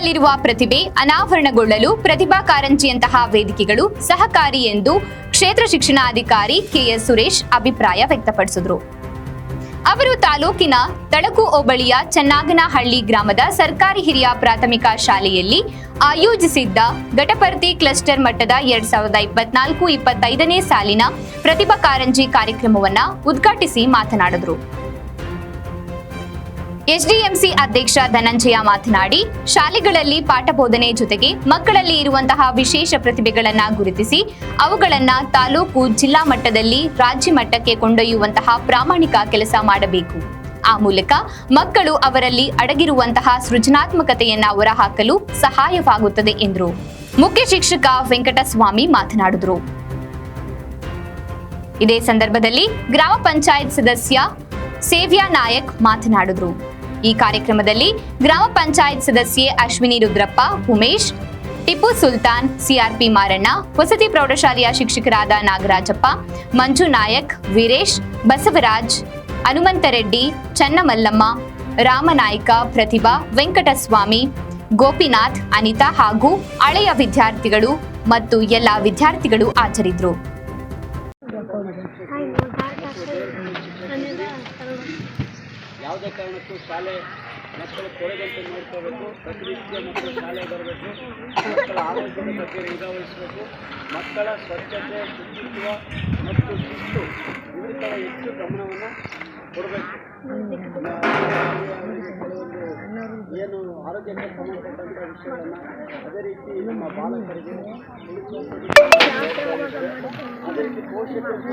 ಮಕ್ಕಳಲ್ಲಿರುವ ಪ್ರತಿಭೆ ಅನಾವರಣಗೊಳ್ಳಲು ಪ್ರತಿಭಾ ಕಾರಂಜಿಯಂತಹ ವೇದಿಕೆಗಳು ಸಹಕಾರಿ ಎಂದು ಕ್ಷೇತ್ರ ಶಿಕ್ಷಣಾಧಿಕಾರಿ ಕೆಎಸ್ ಸುರೇಶ್ ಅಭಿಪ್ರಾಯ ವ್ಯಕ್ತಪಡಿಸಿದರು. ಅವರು ತಾಲೂಕಿನ ತಳಕು ಹೋಬಳಿಯ ಚನ್ನಾಗನಹಳ್ಳಿ ಗ್ರಾಮದ ಸರ್ಕಾರಿ ಹಿರಿಯ ಪ್ರಾಥಮಿಕ ಶಾಲೆಯಲ್ಲಿ ಆಯೋಜಿಸಿದ್ದ ಘಟಪರ್ತಿ ಕ್ಲಸ್ಟರ್ ಮಟ್ಟದ 2024-25ನೇ ಸಾಲಿನ ಪ್ರತಿಭಾ ಕಾರಂಜಿ ಕಾರ್ಯಕ್ರಮವನ್ನು ಉದ್ಘಾಟಿಸಿ ಮಾತನಾಡಿದರು. ಎಸ್ಡಿಎಂಸಿ ಅಧ್ಯಕ್ಷ ಧನಂಜಯ ಮಾತನಾಡಿ, ಶಾಲೆಗಳಲ್ಲಿ ಪಾಠ ಬೋಧನೆ ಜೊತೆಗೆ ಮಕ್ಕಳಲ್ಲಿ ಇರುವಂತಹ ವಿಶೇಷ ಪ್ರತಿಭೆಗಳನ್ನು ಗುರುತಿಸಿ ಅವುಗಳನ್ನು ತಾಲೂಕು ಜಿಲ್ಲಾ ಮಟ್ಟದಲ್ಲಿ ರಾಜ್ಯ ಮಟ್ಟಕ್ಕೆ ಕೊಂಡೊಯ್ಯುವಂತಹ ಪ್ರಾಮಾಣಿಕ ಕೆಲಸ ಮಾಡಬೇಕು. ಆ ಮೂಲಕ ಮಕ್ಕಳು ಅವರಲ್ಲಿ ಅಡಗಿರುವಂತಹ ಸೃಜನಾತ್ಮಕತೆಯನ್ನ ಹೊರಹಾಕಲು ಸಹಾಯವಾಗುತ್ತದೆ ಎಂದರು. ಮುಖ್ಯ ಶಿಕ್ಷಕ ವೆಂಕಟಸ್ವಾಮಿ ಮಾತನಾಡಿದರು. ಇದೇ ಸಂದರ್ಭದಲ್ಲಿ ಗ್ರಾಮ ಪಂಚಾಯತ್ ಸದಸ್ಯ ಸೇವ್ಯಾ ನಾಯಕ್ ಮಾತನಾಡಿದರು. ಈ ಕಾರ್ಯಕ್ರಮದಲ್ಲಿ ಗ್ರಾಮ ಪಂಚಾಯತ್ ಸದಸ್ಯೆ ಅಶ್ವಿನಿ ರುದ್ರಪ್ಪ, ಉಮೇಶ್, ಟಿಪ್ಪು ಸುಲ್ತಾನ್, ಸಿಆರ್ಪಿ ಮಾರಣ್ಣ, ವಸತಿ ಪ್ರೌಢಶಾಲೆಯ ಶಿಕ್ಷಕರಾದ ನಾಗರಾಜಪ್ಪ, ಮಂಜು ನಾಯಕ್, ವೀರೇಶ್, ಬಸವರಾಜ್, ಹನುಮಂತರೆಡ್ಡಿ, ಚನ್ನಮಲ್ಲಮ್ಮ, ರಾಮನಾಯ್ಕ, ಪ್ರತಿಭಾ, ವೆಂಕಟಸ್ವಾಮಿ, ಗೋಪಿನಾಥ್, ಅನಿತಾ ಹಾಗೂ ಹಳೆಯ ವಿದ್ಯಾರ್ಥಿಗಳು ಮತ್ತು ಎಲ್ಲ ವಿದ್ಯಾರ್ಥಿಗಳು ಹಾಜರಿದ್ದರು. ಯಾವುದೇ ಕಾರಣಕ್ಕೂ ಶಾಲೆ ಮಕ್ಕಳು ಕೊಳೆದಂತೆ ನೋಡ್ಕೋಬೇಕು. ಪ್ರತಿನಿತ್ಯ ಮಕ್ಕಳು ಶಾಲೆಗೆ ಬರಬೇಕು. ಮಕ್ಕಳ ಆರೋಗ್ಯದ ಬಗ್ಗೆ ನಿಗಾ ವಹಿಸಬೇಕು. ಮಕ್ಕಳ ಸ್ವಚ್ಛತೆ, ಶುಚಿತ್ವ ಮತ್ತು ಶಿಸ್ತು ಇದ್ರ ಥರ ಹೆಚ್ಚು ಗಮನವನ್ನು ಕೊಡಬೇಕು. ಕೆಲವೊಂದು ಏನು ಆರೋಗ್ಯಕ್ಕೆ ಸಂಬಂಧಪಟ್ಟಂಥ ವಿಷಯಗಳನ್ನು ಅದೇ ರೀತಿ ನಮ್ಮ ಬಾಲಕರಿಗೆ ತಿಳಿಸುವಂಥದ್ದು, ಅದೇ ರೀತಿ ಪೋಷಕರು